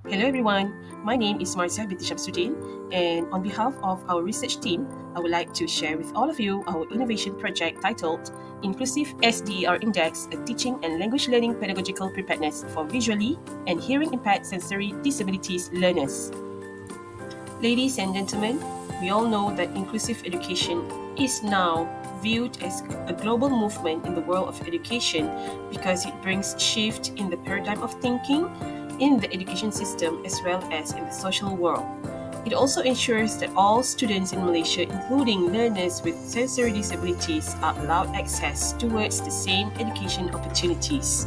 Hello everyone, my name is Marcia binti Shamsuddin, and on behalf of our research team, I would like to share with all of you our innovation project titled INCLUSIVE-SDER Index, a Teaching and Language Learning Pedagogical Preparedness for Visually and Hearing-Impaired Sensory Disabilities Learners. Ladies and gentlemen, we all know that inclusive education is now viewed as a global movement in the world of education because it brings shift in the paradigm of thinking in the education system as well as in the social world. It also ensures that all students in Malaysia, including learners with sensory disabilities, are allowed access towards the same education opportunities.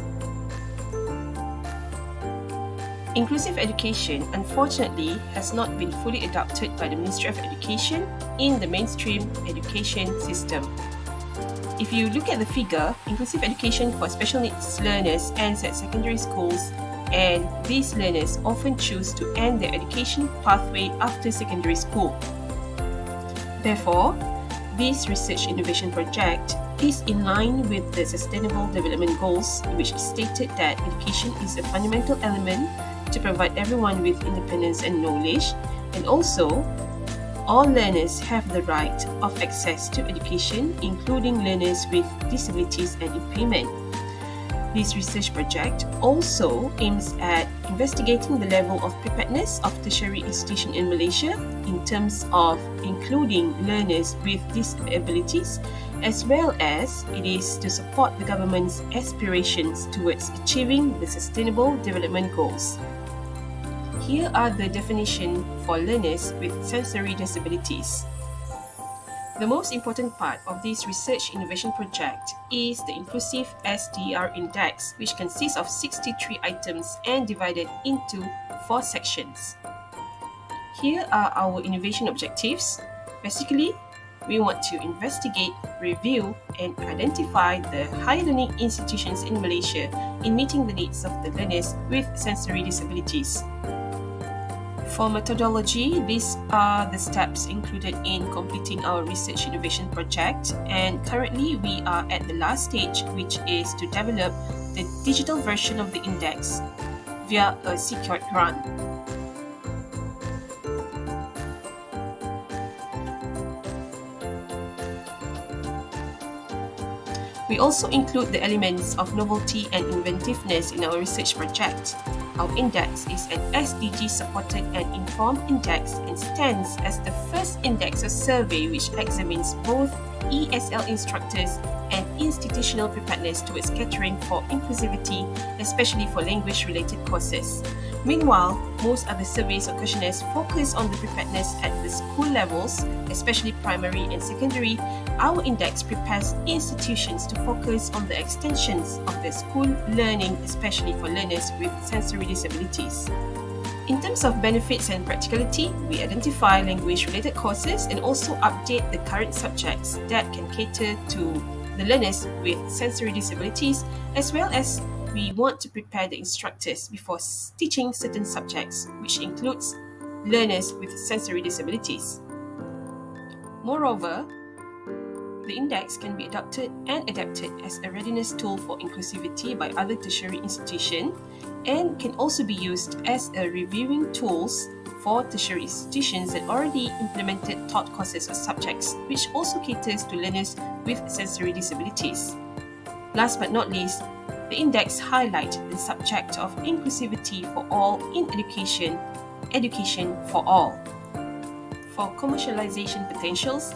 Inclusive education, unfortunately, has not been fully adopted by the Ministry of Education in the mainstream education system. If you look at the figure, inclusive education for special needs learners ends at secondary schools, and these learners often choose to end their education pathway after secondary school. Therefore, this research innovation project is in line with the Sustainable Development Goals, which stated that education is a fundamental element to provide everyone with independence and knowledge, and also all learners have the right of access to education, including learners with disabilities and impairment. This research project also aims at investigating the level of preparedness of tertiary institutions in Malaysia in terms of including learners with disabilities, as well as it is to support the government's aspirations towards achieving the Sustainable Development Goals. Here are the definitions for learners with sensory disabilities. The most important part of this research innovation project is the INCLUSIVE-SDER Index, which consists of 63 items and divided into 4 sections. Here are our innovation objectives. Basically, we want to investigate, review, and identify the higher learning institutions in Malaysia in meeting the needs of the learners with sensory disabilities. For methodology, these are the steps included in completing our research innovation project, and currently we are at the last stage, which is to develop the digital version of the index via a secured grant. We also include the elements of novelty and inventiveness in our research project. Our index is an SDG-supported and informed index and stands as the first index or survey which examines both ESL instructors and institutional preparedness towards catering for inclusivity, especially for language-related courses. Meanwhile, most other surveys or questionnaires focus on the preparedness at the school levels, especially primary and secondary. Our index prepares institutions to focus on the extensions of their school learning, especially for learners with sensory disabilities. In terms of benefits and practicality, we identify language-related courses and also update the current subjects that can cater to the learners with sensory disabilities, as well as we want to prepare the instructors before teaching certain subjects, which includes learners with sensory disabilities. Moreover, the index can be adopted and adapted as a readiness tool for inclusivity by other tertiary institutions and can also be used as a reviewing tools for tertiary institutions that already implemented taught courses or subjects, which also caters to learners with sensory disabilities. Last but not least, the index highlights the subject of inclusivity for all in education, education for all. For commercialization potentials,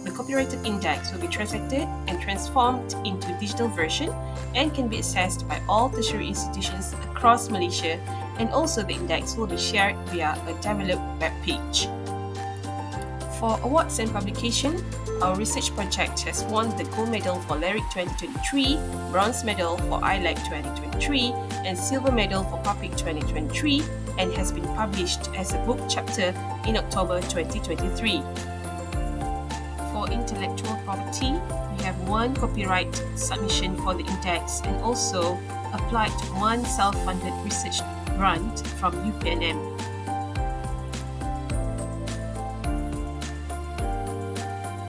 the copyrighted index will be transacted and transformed into digital version and can be accessed by all tertiary institutions across Malaysia, and also the index will be shared via a developed web page. For awards and publication, our research project has won the Gold Medal for LARIC 2023, Bronze Medal for ILAC 2023, and Silver Medal for PUPIC 2023, and has been published as a book chapter in October 2023. For intellectual property, we have one copyright submission for the index and also applied one self-funded research grant from UPNM.